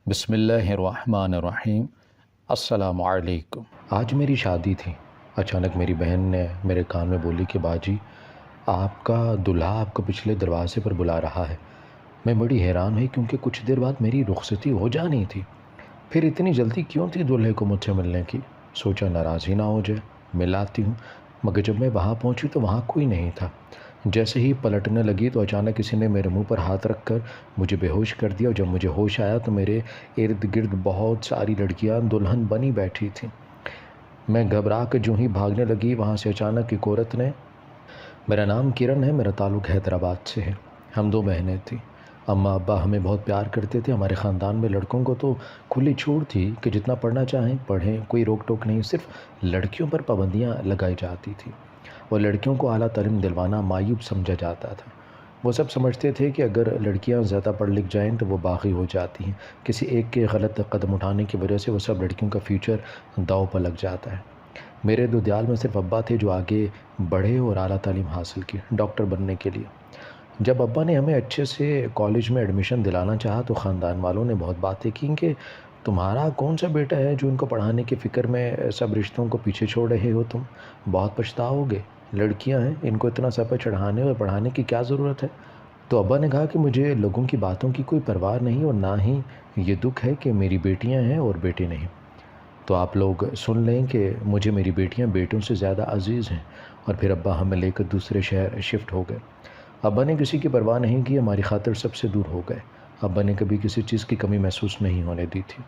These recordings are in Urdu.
بسم اللہ الرحمن الرحیم۔ السلام علیکم۔ آج میری شادی تھی۔ اچانک میری بہن نے میرے کان میں بولی کہ باجی آپ کا دلہا آپ کو پچھلے دروازے پر بلا رہا ہے۔ میں بڑی حیران ہوئی کیونکہ کچھ دیر بعد میری رخصتی ہو جانی تھی۔ پھر اتنی جلدی کیوں تھی دلہے کو مجھ سے ملنے کی؟ سوچا ناراض ہی نہ ہو جائے، مل آتی ہوں۔ مگر جب میں وہاں پہنچی تو وہاں کوئی نہیں تھا۔ جیسے ہی پلٹنے لگی تو اچانک کسی نے میرے منہ پر ہاتھ رکھ کر مجھے بے ہوش کر دیا، اور جب مجھے ہوش آیا تو میرے ارد گرد بہت ساری لڑکیاں دلہن بنی بیٹھی تھیں۔ میں گھبرا کر جو ہی بھاگنے لگی، وہاں سے اچانک ایک عورت نے، میرا نام کرن ہے، میرا تعلق حیدرآباد سے ہے، ہم دو بہنیں تھیں۔ اماں ابا ہمیں بہت پیار کرتے تھے۔ ہمارے خاندان میں لڑکوں کو تو کھلی چھوٹ تھی کہ جتنا پڑھنا چاہیں پڑھیں، کوئی روک ٹوک نہیں، صرف لڑکیوں پر پابندیاں لگائی جاتی تھیں اور لڑکیوں کو اعلیٰ تعلیم دلوانا معیوب سمجھا جاتا تھا۔ وہ سب سمجھتے تھے کہ اگر لڑکیاں زیادہ پڑھ لکھ جائیں تو وہ باغی ہو جاتی ہیں، کسی ایک کے غلط قدم اٹھانے کی وجہ سے وہ سب لڑکیوں کا فیوچر داؤ پر لگ جاتا ہے۔ میرے دو دیال میں صرف ابا تھے جو آگے بڑھے اور اعلیٰ تعلیم حاصل کی، ڈاکٹر بننے کے لیے۔ جب ابا نے ہمیں اچھے سے کالج میں ایڈمیشن دلانا چاہا تو خاندان والوں نے بہت باتیں کیں کہ تمہارا کون سا بیٹا ہے جو ان کو پڑھانے کی فکر میں سب رشتوں کو پیچھے چھوڑ رہے ہو، تم بہت پچھتاؤ گے، لڑکیاں ہیں، ان کو اتنا سر پہ چڑھانے اور پڑھانے کی کیا ضرورت ہے؟ تو ابا نے کہا کہ مجھے لوگوں کی باتوں کی کوئی پرواہ نہیں، اور نہ ہی یہ دکھ ہے کہ میری بیٹیاں ہیں اور بیٹے نہیں۔ تو آپ لوگ سن لیں کہ مجھے میری بیٹیاں بیٹوں سے زیادہ عزیز ہیں۔ اور پھر ابا ہمیں لے کر دوسرے شہر شفٹ ہو گئے۔ ابا نے کسی کی پرواہ نہیں کی، ہماری خاطر سب سے دور ہو گئے۔ ابا نے کبھی کسی چیز کی کمی محسوس نہیں ہونے دی تھی۔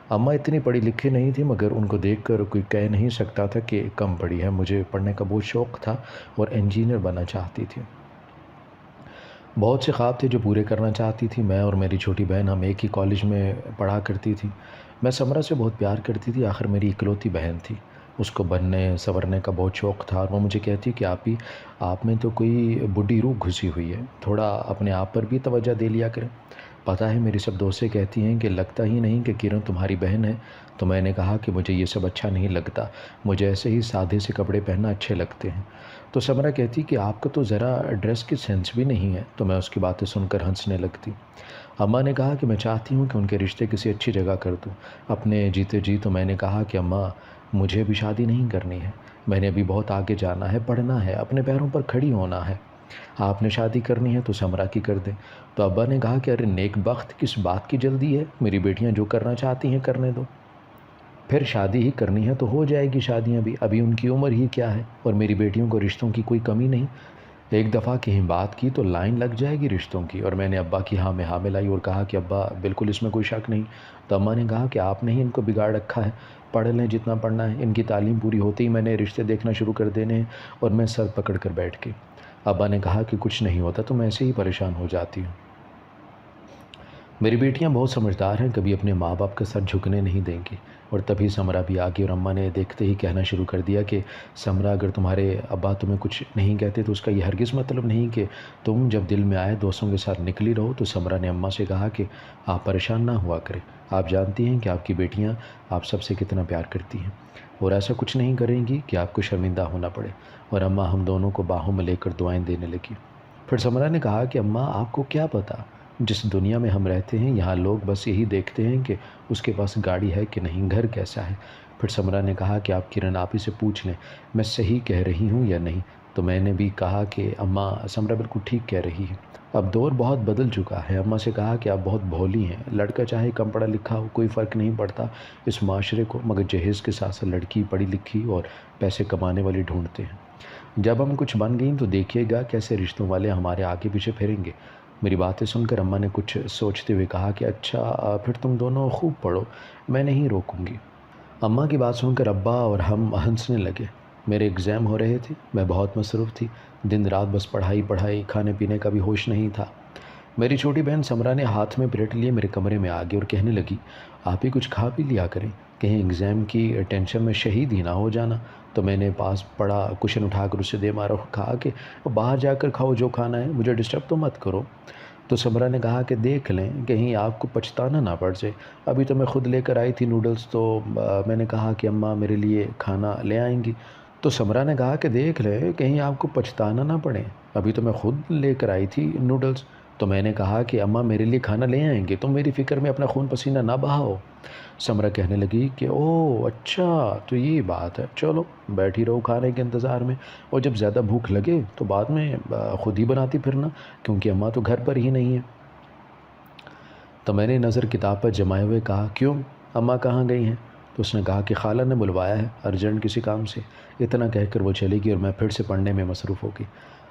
اماں اتنی پڑھی لکھی نہیں تھی، مگر ان کو دیکھ کر کوئی کہہ نہیں سکتا تھا کہ کم پڑھی ہے۔ مجھے پڑھنے کا بہت شوق تھا اور انجینئر بننا چاہتی تھی۔ بہت سے خواب تھے جو پورے کرنا چاہتی تھی۔ میں اور میری چھوٹی بہن ہم ایک ہی کالج میں پڑھا کرتی تھی۔ میں سمرہ سے بہت پیار کرتی تھی، آخر میری اکلوتی بہن تھی۔ اس کو بننے سنورنے کا بہت شوق تھا اور وہ مجھے کہتی کہ آپ میں تو کوئی بڈھی روح گھسی ہوئی ہے، تھوڑا اپنے آپ پر بھی توجہ دے لیا کریں۔ پتہ ہے میری سب دوستیں کہتی ہیں کہ لگتا ہی نہیں کہ کرن تمہاری بہن ہے۔ تو میں نے کہا کہ مجھے یہ سب اچھا نہیں لگتا، مجھے ایسے ہی سادے سے کپڑے پہننا اچھے لگتے ہیں۔ تو سمرہ کہتی کہ آپ کو تو ذرا ڈریس کی سینس بھی نہیں ہے، تو میں اس کی باتیں سن کر ہنسنے لگتی۔ اماں نے کہا کہ میں چاہتی ہوں کہ ان کے رشتے کسی اچھی جگہ کر دوں۔ اپنے جیتے جی تو میں نے کہا کہ اماں مجھے ابھی شادی نہیں کرنی ہے، میں نے ابھی بہت آگے جانا ہے، پڑھنا ہے، اپنے پیروں پر کھڑی ہونا ہے۔ آپ نے شادی کرنی ہے تو سمرہ کی کر دیں۔ تو ابا نے کہا کہ ارے نیک بخت، کس بات کی جلدی ہے، میری بیٹیاں جو کرنا چاہتی ہیں کرنے دو، پھر شادی ہی کرنی ہے تو ہو جائے گی شادیاں بھی، ابھی ان کی عمر ہی کیا ہے، اور میری بیٹیوں کو رشتوں کی کوئی کمی نہیں۔ ایک دفعہ کہیں بات کی تو لائن لگ جائے گی رشتوں کی، اور میں نے ابا کی ہاں میں ہاں ملائی اور کہا کہ ابا بالکل اس میں کوئی شک نہیں۔ تو اماں نے کہا کہ آپ نے ہی ان کو بگاڑ رکھا ہے، پڑھ لیں جتنا پڑھنا ہے، ان کی تعلیم پوری ہوتے ہی میں نے رشتے دیکھنا شروع کر دینے ہیں، اور میں سر پکڑ کر بیٹھ گئی۔ ابا نے کہا کہ کچھ نہیں ہوتا، تم ایسے ہی پریشان ہو جاتی ہو۔ میری بیٹیاں بہت سمجھدار ہیں، کبھی اپنے ماں باپ کا سر جھکنے نہیں دیں گی۔ اور تبھی سمرہ بھی آ گئی اور اماں نے دیکھتے ہی کہنا شروع کر دیا کہ سمرہ اگر تمہارے ابا تمہیں کچھ نہیں کہتے تو اس کا یہ ہرگز مطلب نہیں کہ تم جب دل میں آئے دوستوں کے ساتھ نکلی رہو۔ تو سمرہ نے اماں سے کہا کہ آپ پریشان نہ ہوا کریں، آپ جانتی ہیں کہ آپ کی بیٹیاں آپ سب سے کتنا پیار کرتی ہیں اور ایسا کچھ نہیں کریں گی کہ آپ کو شرمندہ ہونا پڑے۔ اور اماں ہم دونوں کو باہوں میں لے کر دعائیں دینے لگی۔ پھر سمرہ نے کہا کہ اماں آپ کو کیا پتہ، جس دنیا میں ہم رہتے ہیں یہاں لوگ بس یہی دیکھتے ہیں کہ اس کے پاس گاڑی ہے کہ نہیں، گھر کیسا ہے۔ پھر سمرہ نے کہا کہ آپ کرن آپ ہی سے پوچھ لیں میں صحیح کہہ رہی ہوں یا نہیں۔ تو میں نے بھی کہا کہ اماں سمرہ بالکل ٹھیک کہہ رہی ہے، اب دور بہت بدل چکا ہے۔ اماں سے کہا کہ آپ بہت بھولی ہیں، لڑکا چاہے کم پڑھا لکھا ہو کوئی فرق نہیں پڑتا اس معاشرے کو، مگر جہیز کے ساتھ ساتھ لڑکی پڑھی لکھی اور پیسے کمانے والی ڈھونڈتے ہیں۔ جب ہم کچھ بن گئیں تو دیکھیے گا کیسے رشتوں والے ہمارے آگے پیچھے پھریں گے۔ میری باتیں سن کر اماں نے کچھ سوچتے ہوئے کہا کہ اچھا پھر تم دونوں خوب پڑھو، میں نہیں روکوں گی۔ اماں کی بات سن کر ابا اور ہم ہنسنے لگے۔ میرے ایگزام ہو رہے تھے، میں بہت مصروف تھی، دن رات بس پڑھائی پڑھائی، کھانے پینے کا بھی ہوش نہیں تھا۔ میری چھوٹی بہن سمرہ نے ہاتھ میں پلیٹ لیے میرے کمرے میں آ گئی اور کہنے لگی آپ ہی کچھ کھا پی لیا کریں، کہیں ایگزام کی ٹینشن میں شہید ہی نہ ہو جانا۔ تو میں نے پاس پڑا کوشن اٹھا کر اسے دے مارا اور کہا کہ باہر جا کر کھاؤ جو کھانا ہے، مجھے ڈسٹرب تو مت کرو۔ تو سمرہ نے کہا کہ دیکھ لیں کہیں آپ کو پچھتانا نہ پڑ جائے، ابھی تو میں خود لے کر آئی تھی نوڈلز، تو میں نے کہا کہ اماں میرے لیے کھانا لے آئیں گی۔ تو سمرہ نے کہا کہ دیکھ لیں کہیں آپ کو پچھتانا نہ پڑے، ابھی تو میں خود لے کر آئی تھی نوڈلز۔ تو میں نے کہا کہ اماں میرے لیے کھانا لے آئیں گے، تم میری فکر میں اپنا خون پسینہ نہ بہاؤ۔ سمرہ کہنے لگی کہ اوہ اچھا تو یہ بات ہے، چلو بیٹھی رہو کھانے کے انتظار میں، اور جب زیادہ بھوک لگے تو بعد میں خود ہی بناتی پھرنا، کیونکہ اماں تو گھر پر ہی نہیں ہے۔ تو میں نے نظر کتاب پر جمائے ہوئے کہا کیوں اماں کہاں گئی ہیں؟ تو اس نے کہا کہ خالہ نے بلوایا ہے ارجنٹ کسی کام سے۔ اتنا کہہ کر وہ چلی گئی اور میں پھر سے پڑھنے میں مصروف ہو گئی۔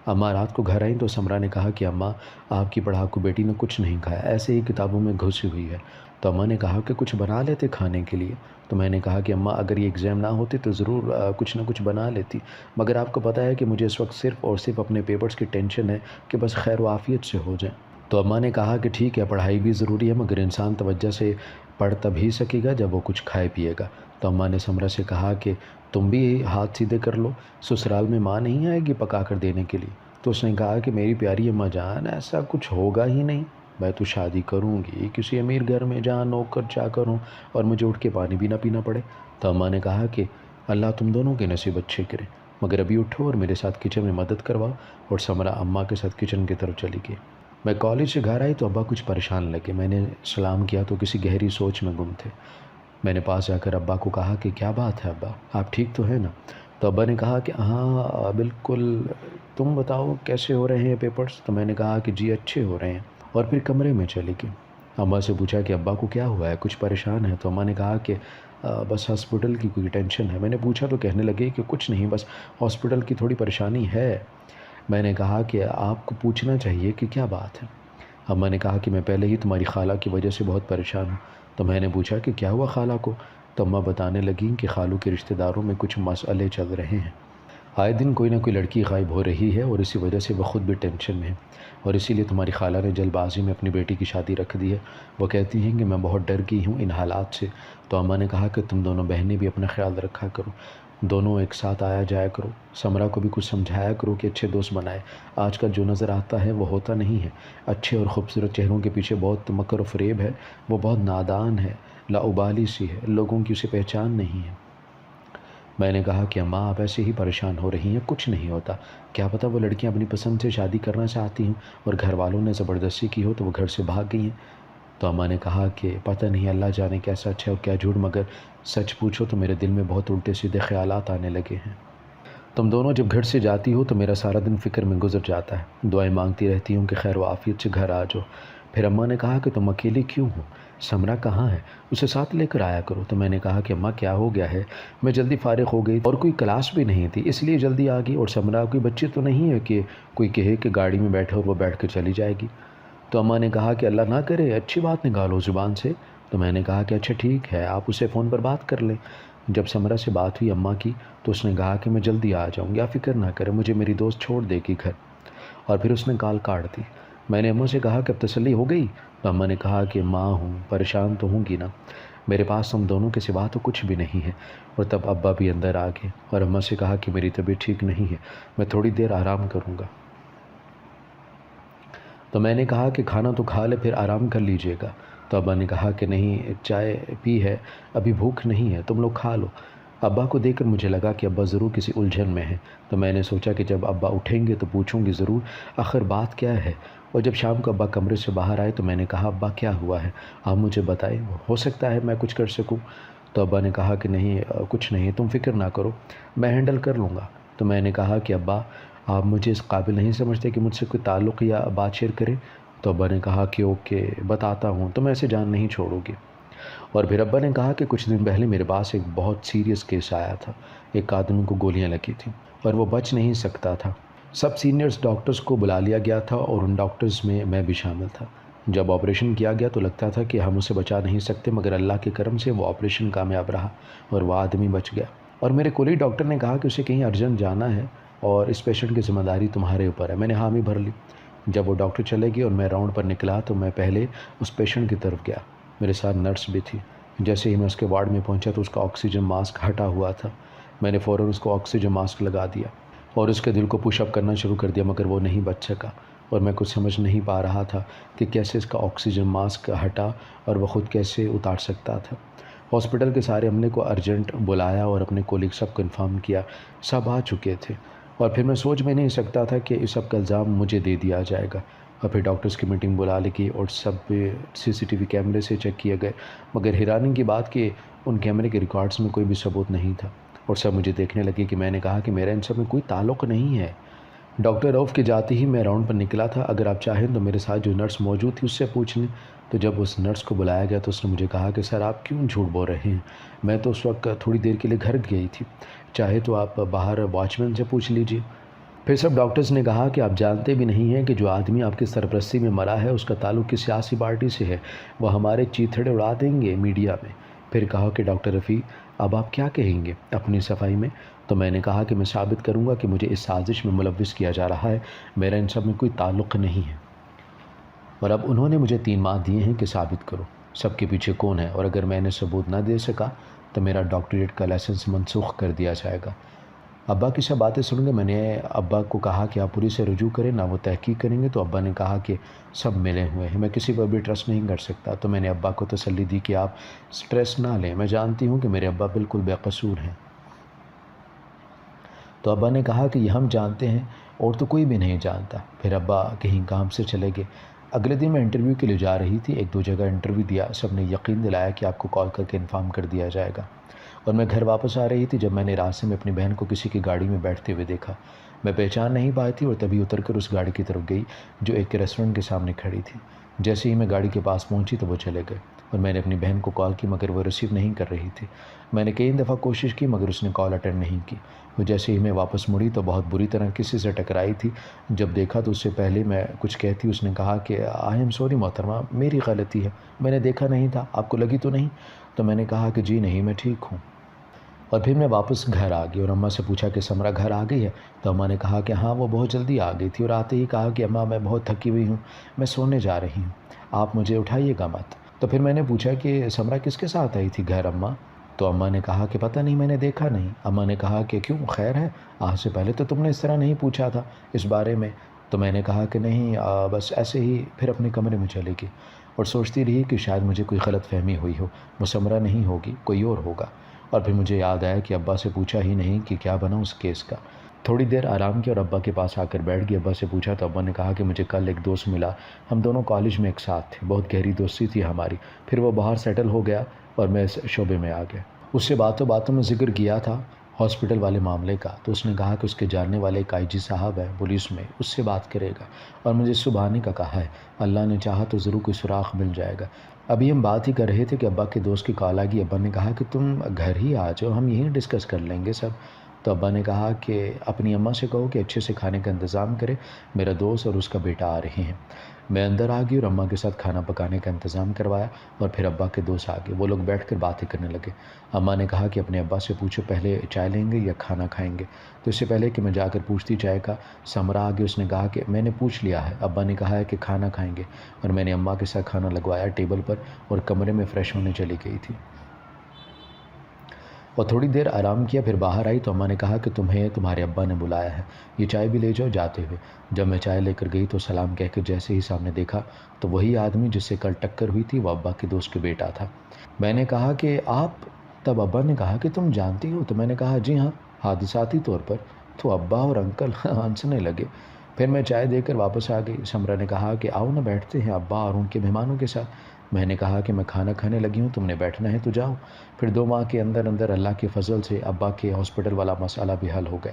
اماں رات کو گھر آئیں تو سمرہ نے کہا کہ اماں آپ کی پڑھاکو بیٹی نے کچھ نہیں کھایا، ایسے ہی کتابوں میں گھسی ہوئی ہے۔ تو اماں نے کہا کہ کچھ بنا لیتے کھانے کے لیے۔ تو میں نے کہا کہ اماں اگر یہ ایگزام نہ ہوتی تو ضرور کچھ نہ کچھ بنا لیتی، مگر آپ کو پتہ ہے کہ مجھے اس وقت صرف اور صرف اپنے پیپرز کی ٹینشن ہے کہ بس خیر و عافیت سے ہو جائیں۔ تو اماں نے کہا کہ ٹھیک ہے پڑھائی بھی ضروری ہے، مگر انسان توجہ سے پڑھ تب ہی سکے گا جب وہ کچھ کھائے پیے گا۔ تو اماں نے سمرہ سے کہا کہ تم بھی ہاتھ سیدھے کر لو، سسرال میں ماں نہیں آئے گی پکا کر دینے کے لیے۔ تو اس نے کہا کہ میری پیاری اماں جان ایسا کچھ ہوگا ہی نہیں، میں تو شادی کروں گی کسی امیر گھر میں جہاں نوکر چاکر ہوں اور مجھے اٹھ کے پانی بھی نہ پینا پڑے۔ تو اماں نے کہا کہ اللہ تم دونوں کے نصیب اچھے کرے، مگر ابھی اٹھو اور میرے ساتھ کچن میں مدد کرواؤ، اور سمرہ اماں کے ساتھ کچن کی طرف چلی گئی۔ میں کالج سے گھر آئی تو ابا کچھ پریشان لگے، میں نے سلام کیا تو کسی گہری سوچ میں گم تھے۔ میں نے پاس جا کر ابا کو کہا کہ کیا بات ہے ابا، آپ ٹھیک تو ہیں نا؟ تو ابا نے کہا کہ ہاں بالکل، تم بتاؤ کیسے ہو رہے ہیں پیپرز؟ تو میں نے کہا کہ جی اچھے ہو رہے ہیں، اور پھر کمرے میں چلی گئی۔ اماں سے پوچھا کہ ابا کو کیا ہوا ہے، کچھ پریشان ہے؟ تو اماں نے کہا کہ بس ہاسپٹل کی کوئی ٹینشن ہے۔ میں نے پوچھا تو کہنے لگے کہ کچھ نہیں، بس ہاسپٹل کی تھوڑی پریشانی ہے۔ میں نے کہا کہ آپ کو پوچھنا چاہیے کہ کیا بات ہے۔ اماں نے کہا کہ میں پہلے ہی تمہاری خالہ کی وجہ سے بہت پریشان ہوں۔ تو میں نے پوچھا کہ کیا ہوا خالہ کو؟ تو اماں بتانے لگیں کہ خالو کے رشتہ داروں میں کچھ مسئلے چل رہے ہیں، آئے دن کوئی نہ کوئی لڑکی غائب ہو رہی ہے، اور اسی وجہ سے وہ خود بھی ٹینشن میں ہے، اور اسی لیے تمہاری خالہ نے جلد بازی میں اپنی بیٹی کی شادی رکھ دی ہے۔ وہ کہتی ہیں کہ میں بہت ڈر گئی ہوں ان حالات سے۔ تو اماں نے کہا کہ تم دونوں بہنیں بھی اپنا خیال رکھا کرو، دونوں ایک ساتھ آیا جایا کرو، سمرہ کو بھی کچھ سمجھایا کرو کہ اچھے دوست بنائے۔ آج کل جو نظر آتا ہے وہ ہوتا نہیں ہے، اچھے اور خوبصورت چہروں کے پیچھے بہت مکر و فریب ہے، وہ بہت نادان ہے، لاابالی سی ہے، لوگوں کی اسے پہچان نہیں ہے۔ میں نے کہا کہ اماں آپ ایسے ہی پریشان ہو رہی ہیں، کچھ نہیں ہوتا، کیا پتہ وہ لڑکیاں اپنی پسند سے شادی کرنا چاہتی ہوں اور گھر والوں نے زبردستی کی ہو تو وہ گھر سے بھاگ گئی ہیں۔ تو اماں نے کہا کہ پتہ نہیں اللہ جانے کیا سچ ہے اور کیا جھوٹ، مگر سچ پوچھو تو میرے دل میں بہت الٹے سیدھے خیالات آنے لگے ہیں۔ تم دونوں جب گھر سے جاتی ہو تو میرا سارا دن فکر میں گزر جاتا ہے، دعائیں مانگتی رہتی ہوں کہ خیر و عافیت سے گھر آ جاؤ۔ پھر اماں نے کہا کہ تم اکیلی کیوں ہو، سمرہ کہاں ہے، اسے ساتھ لے کر آیا کرو۔ تو میں نے کہا کہ اماں کیا ہو گیا ہے، میں جلدی فارغ ہو گئی اور کوئی کلاس بھی نہیں تھی اس لیے جلدی آ گئی، اور سمرہ کوئی بچی تو نہیں ہے کہ کوئی کہے کہ گاڑی میں بیٹھے اور وہ بیٹھ کر چلی جائے گی۔ تو اماں نے کہا کہ اللہ نہ کرے، اچھی بات نکالو زبان سے۔ تو میں نے کہا کہ اچھا ٹھیک ہے، آپ اسے فون پر بات کر لیں۔ جب سمرہ سے بات ہوئی اماں کی تو اس نے کہا کہ میں جلدی آ جاؤں گی، آپ فکر نہ کریں، مجھے میری دوست چھوڑ دے گی گھر، اور پھر اس نے کال کاٹ دی۔ میں نے اماں سے کہا کہ اب تسلی ہو گئی؟ تو اماں نے کہا کہ ماں ہوں، پریشان تو ہوں گی نا، میرے پاس تم دونوں کے سوا تو کچھ بھی نہیں ہے۔ اور تب ابا بھی اندر آ گئے اور اماں سے کہا کہ میری طبیعت ٹھیک نہیں ہے، میں تھوڑی دیر آرام کروں گا۔ تو میں نے کہا کہ کھانا تو کھا لے پھر آرام کر لیجئے گا۔ تو ابا نے کہا کہ نہیں، چائے پی ہے، ابھی بھوک نہیں ہے، تم لوگ کھا لو۔ ابا کو دیکھ کر مجھے لگا کہ ابا ضرور کسی الجھن میں ہیں، تو میں نے سوچا کہ جب ابا اٹھیں گے تو پوچھوں گی ضرور آخر بات کیا ہے۔ اور جب شام کو ابا کمرے سے باہر آئے تو میں نے کہا ابا کیا ہوا ہے، آپ مجھے بتائیں، ہو سکتا ہے میں کچھ کر سکوں۔ تو ابا نے کہا کہ نہیں کچھ نہیں، تم فکر نہ کرو، میں ہینڈل کر لوں گا۔ تو میں نے کہا کہ ابا آپ مجھے اس قابل نہیں سمجھتے کہ مجھ سے کوئی تعلق یا بات شیئر کریں؟ تو ابا نے کہا کہ اوکے بتاتا ہوں، تم ایسے جان نہیں چھوڑو گے۔ اور پھر ابا نے کہا کہ کچھ دن پہلے میرے پاس ایک بہت سیریس کیس آیا تھا، ایک آدمی کو گولیاں لگی تھیں اور وہ بچ نہیں سکتا تھا۔ سب سینئرز ڈاکٹرز کو بلا لیا گیا تھا اور ان ڈاکٹرز میں بھی شامل تھا۔ جب آپریشن کیا گیا تو لگتا تھا کہ ہم اسے بچا نہیں سکتے، مگر اللہ کے کرم سے وہ آپریشن کامیاب رہا اور وہ آدمی بچ گیا۔ اور میرے کولی ڈاکٹر نے کہا کہ اسے کہیں ارجنٹ جانا ہے اور اس پیشنٹ کی ذمہ داری تمہارے اوپر ہے۔ میں نے حامی بھر لی۔ جب وہ ڈاکٹر چلے گئے اور میں راؤنڈ پر نکلا تو میں پہلے اس پیشنٹ کی طرف گیا، میرے ساتھ نرس بھی تھی۔ جیسے ہی میں اس کے وارڈ میں پہنچا تو اس کا آکسیجن ماسک ہٹا ہوا تھا۔ میں نے فوراً اس کو آکسیجن ماسک لگا دیا اور اس کے دل کو پش اپ کرنا شروع کر دیا، مگر وہ نہیں بچ سکا، اور میں کچھ سمجھ نہیں پا رہا تھا کہ کیسے اس کا آکسیجن ماسک ہٹا اور وہ خود کیسے اتار سکتا تھا۔ ہاسپٹل کے سارے عملے کو ارجنٹ بلایا اور اپنے کولیگ سب کو انفارم کیا، سب آ چکے تھے، اور پھر میں سوچ بھی نہیں سکتا تھا کہ اس سب کا الزام مجھے دے دیا جائے گا۔ اور پھر ڈاکٹرز کی میٹنگ بلا لی کی اور سب CCTV کیمرے سے چیک کیے گئے، مگر حیرانی کی بات کہ ان کیمرے کے ریکارڈز میں کوئی بھی ثبوت نہیں تھا، اور سب مجھے دیکھنے لگے کہ میں نے کہا کہ میرا ان سب میں کوئی تعلق نہیں ہے۔ ڈاکٹر رؤف کے جاتے ہی میں راؤنڈ پر نکلا تھا، اگر آپ چاہیں تو میرے ساتھ جو نرس موجود تھی اس سے پوچھ لیں۔ تو جب اس نرس کو بلایا گیا تو اس نے مجھے کہا کہ سر آپ کیوں جھوٹ بول رہے ہیں، میں تو اس وقت تھوڑی دیر کے لیے گھر گئی تھی، چاہے تو آپ باہر واچ مین سے پوچھ لیجیے۔ پھر سب ڈاکٹرز نے کہا کہ آپ جانتے بھی نہیں ہیں کہ جو آدمی آپ کی سرپرستی میں مرا ہے اس کا تعلق کس سیاسی پارٹی سے ہے، وہ ہمارے چیتھڑے اڑا دیں گے میڈیا میں۔ پھر کہا کہ ڈاکٹر رفیع اب آپ کیا کہیں گے اپنی صفائی میں؟ تو میں نے کہا کہ میں ثابت کروں گا کہ مجھے اس سازش میں ملوث کیا جا رہا ہے، میرا ان سب میں کوئی تعلق نہیں ہے، اور اب انہوں نے مجھے 3 ماہ دیے ہیں کہ ثابت کرو سب کے پیچھے کون ہے، اور اگر میں نے ثبوت نہ دے سکا تو میرا ڈاکٹریٹ کا لائسنس منسوخ کر دیا جائے گا۔ ابا کی سب باتیں سن کے میں نے ابا کو کہا کہ آپ پولیس سے رجوع کریں، نہ وہ تحقیق کریں گے، تو ابا نے کہا کہ سب ملے ہوئے ہیں، میں کسی پر بھی ٹرسٹ نہیں کر سکتا۔ تو میں نے ابا کو تسلی دی کہ آپ سٹریس نہ لیں، میں جانتی ہوں کہ میرے ابا بالکل بے قصور ہیں۔ تو ابا نے کہا کہ یہ ہم جانتے ہیں اور تو کوئی بھی نہیں جانتا۔ پھر ابا کہیں کام سے چلے گئے۔ اگلے دن میں انٹرویو کے لیے جا رہی تھی، 1-2 جگہ انٹرویو دیا، سب نے یقین دلایا کہ آپ کو کال کر کے انفارم کر دیا جائے گا۔ اور میں گھر واپس آ رہی تھی جب میں نے راستے میں اپنی بہن کو کسی کی گاڑی میں بیٹھتے ہوئے دیکھا، میں پہچان نہیں پائی تھی اور تبھی اتر کر اس گاڑی کی طرف گئی جو ایک ریسٹورنٹ کے سامنے کھڑی تھی۔ جیسے ہی میں گاڑی کے پاس پہنچی تو وہ چلے گئے، اور میں نے اپنی بہن کو کال کی مگر وہ ریسیو نہیں کر رہی تھی۔ میں نے کئی دفعہ کوشش کی مگر اس نے کال اٹینڈ نہیں کی۔ وہ جیسے ہی میں واپس مڑی تو بہت بری طرح کسی سے ٹکرائی تھی، جب دیکھا تو اس سے پہلے میں کچھ کہتی اس نے کہا کہ آئی ایم سوری محترمہ، میری غلطی ہے، میں نے دیکھا نہیں تھا، آپ کو لگی تو نہیں؟ تو میں نے کہا کہ جی نہیں، میں ٹھیک ہوں۔ اور پھر میں واپس گھر آ گئی اور اماں سے پوچھا کہ سمرہ گھر آ گئی ہے؟ تو اماں نے کہا کہ ہاں وہ بہت جلدی آ گئی تھی، اور آتے ہی کہا کہ اماں میں بہت تھکی ہوئی ہوں، میں سونے جا رہی ہوں، آپ مجھے اٹھائیے گا مت۔ تو پھر میں نے پوچھا کہ سمرہ کس کے ساتھ آئی تھی گھر اماں؟ تو اماں نے کہا کہ پتہ نہیں، میں نے دیکھا نہیں۔ اماں نے کہا کہ کیوں، خیر ہے؟ آج سے پہلے تو تم نے اس طرح نہیں پوچھا تھا اس بارے میں۔ تو میں نے کہا کہ نہیں، بس ایسے ہی، پھر اپنے کمرے میں چلے گئی اور سوچتی رہی کہ شاید مجھے کوئی غلط فہمی ہوئی ہو، وہ سمرہ نہیں ہوگی، کوئی اور ہوگا۔ اور پھر مجھے یاد آیا کہ ابا سے پوچھا ہی نہیں کہ کیا بنا اس کیس کا۔ تھوڑی دیر آرام کیا اور ابا کے پاس آ کر بیٹھ گئی۔ ابا سے پوچھا تو ابا نے کہا کہ مجھے کل ایک دوست ملا، ہم دونوں کالج میں ایک ساتھ تھے، بہت گہری دوستی تھی ہماری، پھر وہ باہر سیٹل ہو گیا اور میں اس شعبے میں آ گیا۔ اس سے باتوں باتوں میں ذکر کیا تھا ہاسپٹل والے معاملے کا، تو اس نے کہا کہ اس کے جاننے والے ایک IG صاحب ہیں پولیس میں، اس سے بات کرے گا، اور مجھے صبح آنے کا کہا ہے، اللہ نے چاہا تو ضرور کوئی سراغ مل جائے گا۔ ابھی ہم بات ہی کر رہے تھے کہ ابا کے دوست کی کال آ گئی۔ ابا نے کہا کہ تم گھر ہی آ جاؤ، ہم یہیں ڈسکس کر لیں گے سب۔ تو ابا نے کہا کہ اپنی اماں سے کہو کہ اچھے سے کھانے کا انتظام کرے، میرا دوست اور اس کا بیٹا آ رہے ہیں۔ میں اندر آ گئی اور اماں کے ساتھ کھانا پکانے کا انتظام کروایا، اور پھر ابا کے دوست آ گئے، وہ لوگ بیٹھ کر باتیں کرنے لگے۔ اماں نے کہا کہ اپنے ابا سے پوچھو پہلے چائے لیں گے یا کھانا کھائیں گے؟ تو اس سے پہلے کہ میں جا کر پوچھتی چائے کا، سمرہ آ گئی، اس نے کہا کہ میں نے پوچھ لیا ہے، ابا نے کہا ہے کہ کھانا کھائیں گے، اور میں نے اماں کے ساتھ کھانا لگوایا ٹیبل پر اور کمرے میں فریش ہونے چلی گئی تھی، اور تھوڑی دیر آرام کیا، پھر باہر آئی تو اماں نے کہا کہ تمہیں تمہارے ابا نے بلایا ہے، یہ چائے بھی لے جاؤ جاتے ہوئے۔ جب میں چائے لے کر گئی تو سلام کہہ کے جیسے ہی سامنے دیکھا تو وہی آدمی جس سے کل ٹکر ہوئی تھی وہ ابا کے دوست کے بیٹا تھا۔ میں نے کہا کہ آپ، تب ابا نے کہا کہ تم جانتی ہو؟ تو میں نے کہا جی ہاں، حادثاتی طور پر۔ تو ابا اور انکل ہنسنے لگے۔ پھر میں چائے دے کر واپس آ گئی۔ سمرہ نے کہا کہ آؤ نہ بیٹھتے ہیں ابا اور ان کے مہمانوں کے ساتھ۔ میں نے کہا کہ میں کھانا کھانے لگی ہوں، تم نے بیٹھنا ہے تو جاؤ۔ پھر 2 ماہ کے اندر اندر اللہ کے فضل سے ابا کے ہاسپٹل والا مسئلہ بھی حل ہو گیا۔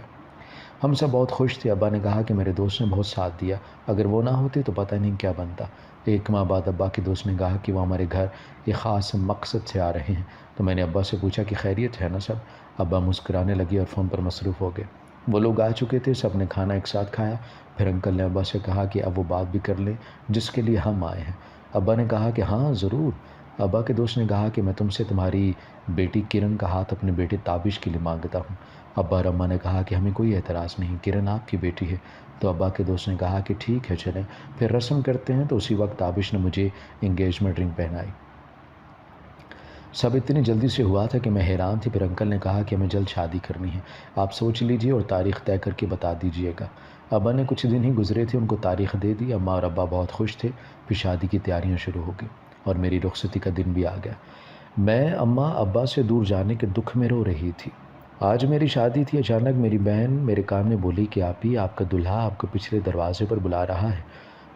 ہم سب بہت خوش تھے۔ ابا نے کہا کہ میرے دوست نے بہت ساتھ دیا، اگر وہ نہ ہوتے تو پتہ نہیں کیا بنتا۔ 1 ماہ بعد ابا کے دوست نے کہا کہ وہ ہمارے گھر ایک خاص مقصد سے آ رہے ہیں۔ تو میں نے ابا سے پوچھا کہ خیریت ہے نا سب؟ ابا مسکرانے لگے اور فون پر مصروف ہو گئے۔ وہ لوگ آ چکے تھے، سب نے کھانا ایک ساتھ کھایا۔ پھر انکل نے ابا سے کہا کہ اب وہ بات بھی کر لیں جس کے لیے ہم آئے ہیں۔ ابا نے کہا کہ ہاں ضرور۔ ابا کے دوست نے کہا کہ میں تم سے تمہاری بیٹی کرن کا ہاتھ اپنے بیٹے تابش کے لیے مانگتا ہوں۔ ابا اور اماں نے کہا کہ ہمیں کوئی اعتراض نہیں، کرن آپ کی بیٹی ہے۔ تو ابا کے دوست نے کہا کہ ٹھیک ہے چلیں، پھر رسم کرتے ہیں۔ تو اسی وقت تابش نے مجھے انگیجمنٹ رنگ پہنائی۔ سب اتنی جلدی سے ہوا تھا کہ میں حیران تھی۔ پھر انکل نے کہا کہ ہمیں جلد شادی کرنی ہے، آپ سوچ لیجئے اور تاریخ طے کر کے بتا دیجئے گا۔ ابا نے کچھ دن ہی گزرے تھے، ان کو تاریخ دے دی۔ اماں اور ابا بہت خوش تھے۔ پھر شادی کی تیاریاں شروع ہو گئی اور میری رخصتی کا دن بھی آ گیا۔ میں اماں ابا سے دور جانے کے دکھ میں رو رہی تھی۔ آج میری شادی تھی، اچانک میری بہن میرے کان میں بولی کہ آپ کا دلہا آپ کو پچھلے دروازے پر بلا رہا ہے۔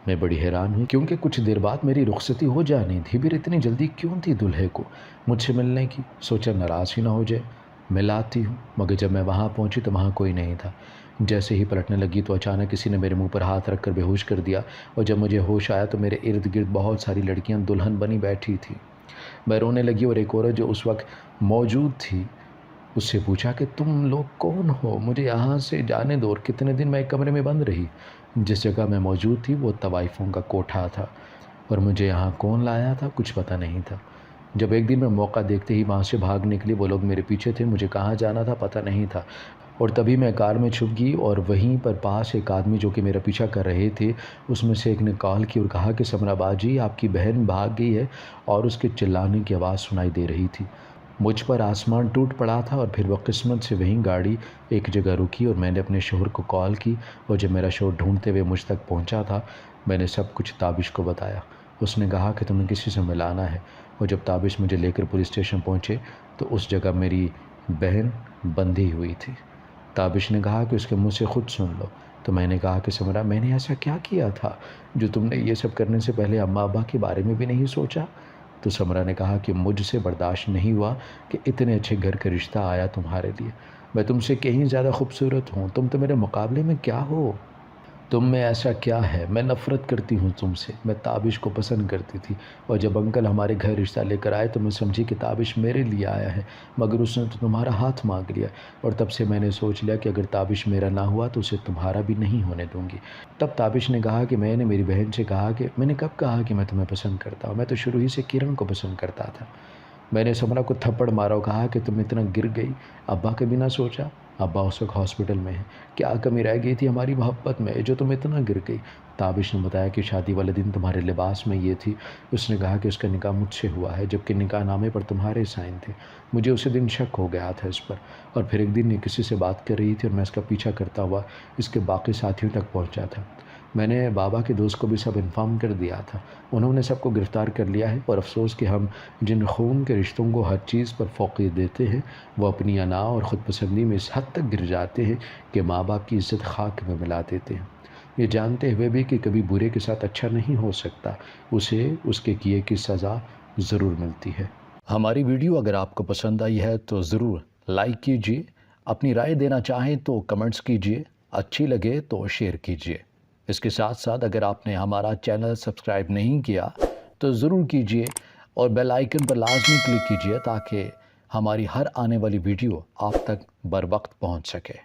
میں بڑی حیران ہوئی کیونکہ کچھ دیر بعد میری رخصتی ہو جانی تھی، پھر اتنی جلدی کیوں تھی دلہے کو مجھ سے ملنے کی؟ سوچا ناراض ہی نہ ہو جائے، مل آتی ہوں۔ مگر جب میں وہاں پہنچی تو وہاں کوئی نہیں تھا۔ جیسے ہی پلٹنے لگی تو اچانک کسی نے میرے منہ پر ہاتھ رکھ کر بے ہوش کر دیا، اور جب مجھے ہوش آیا تو میرے ارد گرد بہت ساری لڑکیاں دلہن بنی بیٹھی تھیں۔ میں رونے لگی اور ایک عورت جو اس وقت موجود تھی اس سے پوچھا کہ تم لوگ کون ہو؟ مجھے یہاں سے جانے دو۔ اور کتنے دن میں ایک کمرے میں بند رہی۔ جس جگہ میں موجود تھی وہ طوائفوں کا کوٹھا تھا، اور مجھے یہاں کون لایا تھا کچھ پتہ نہیں تھا۔ جب ایک دن میں موقع دیکھتے ہی وہاں سے بھاگ نکلی، وہ لوگ میرے پیچھے تھے، مجھے کہاں جانا تھا پتہ نہیں تھا، اور تبھی میں کار میں چھپ گئی، اور وہیں پر پاس ایک آدمی جو کہ میرا پیچھا کر رہے تھے اس میں سے ایک نے کال کی اور کہا کہ سمرا باجی آپ کی بہن بھاگ گئی ہے، اور اس کے چلانے کی آواز سنائی دے رہی تھی۔ مجھ پر آسمان ٹوٹ پڑا تھا، اور پھر وہ قسمت سے وہیں گاڑی ایک جگہ رکی اور میں نے اپنے شوہر کو کال کی، اور جب میرا شوہر ڈھونڈتے ہوئے مجھ تک پہنچا تھا میں نے سب کچھ تابش کو بتایا۔ اس نے کہا کہ تمہیں کسی سے ملانا ہے، اور جب تابش مجھے لے کر پولیس اسٹیشن پہنچے تو اس جگہ میری بہن بندھی ہوئی تھی۔ تابش نے کہا کہ اس کے منہ سے خود سن لو۔ تو میں نے کہا کہ سمرا میں نے ایسا کیا کیا تھا جو تم نے یہ سب کرنے سے پہلے اماں ابا کے بارے میں بھی نہیں سوچا؟ تو سمرا نے کہا کہ مجھ سے برداشت نہیں ہوا کہ اتنے اچھے گھر کا رشتہ آیا تمہارے لیے، میں تم سے کہیں زیادہ خوبصورت ہوں، تم تو میرے مقابلے میں کیا ہو؟ تم میں ایسا کیا ہے؟ میں نفرت کرتی ہوں تم سے۔ میں تابش کو پسند کرتی تھی، اور جب انکل ہمارے گھر رشتہ لے کر آئے تو میں سمجھی کہ تابش میرے لیے آیا ہے، مگر اس نے تو تمہارا ہاتھ مانگ لیا، اور تب سے میں نے سوچ لیا کہ اگر تابش میرا نہ ہوا تو اسے تمہارا بھی نہیں ہونے دوں گی۔ تب تابش نے کہا کہ میں نے میری بہن سے کہا کہ میں نے کب کہا کہ میں تمہیں پسند کرتا ہوں، میں تو شروع ہی سے کرن کو پسند کرتا تھا۔ میں نے سمرا کو تھپڑ مارا اور کہا کہ تم اتنا گر گئی، ابا کبھی نہ سوچا؟ ابا اس وقت ہاسپٹل میں ہیں، کیا کمی رہ گئی تھی ہماری محبت میں جو تم اتنا گر گئی؟ تابش نے بتایا کہ شادی والے دن تمہارے لباس میں یہ تھی۔ اس نے کہا کہ اس کا نکاح مجھ سے ہوا ہے جبکہ نکاح نامے پر تمہارے سائن تھے۔ مجھے اسی دن شک ہو گیا تھا اس پر، اور پھر ایک دن یہ کسی سے بات کر رہی تھی اور میں اس کا پیچھا کرتا ہوا اس کے باقی ساتھیوں تک پہنچا تھا۔ میں نے بابا کے دوست کو بھی سب انفارم کر دیا تھا، انہوں نے سب کو گرفتار کر لیا ہے، اور افسوس کہ ہم جن خون کے رشتوں کو ہر چیز پر فوقیت دیتے ہیں وہ اپنی انا اور خود پسندی میں اس حد تک گر جاتے ہیں کہ ماں باپ کی عزت خاک میں ملا دیتے ہیں، یہ جانتے ہوئے بھی کہ کبھی برے کے ساتھ اچھا نہیں ہو سکتا، اسے اس کے کیے کی سزا ضرور ملتی ہے۔ ہماری ویڈیو اگر آپ کو پسند آئی ہے تو ضرور لائک کیجیے، اپنی رائے دینا چاہیں تو کمنٹس کیجیے، اچھی لگے تو شیئر کیجیے۔ اس کے ساتھ ساتھ اگر آپ نے ہمارا چینل سبسکرائب نہیں کیا تو ضرور کیجیے، اور بیل آئیکن پر لازمی کلک کیجیے تاکہ ہماری ہر آنے والی ویڈیو آپ تک بر وقت پہنچ سکے۔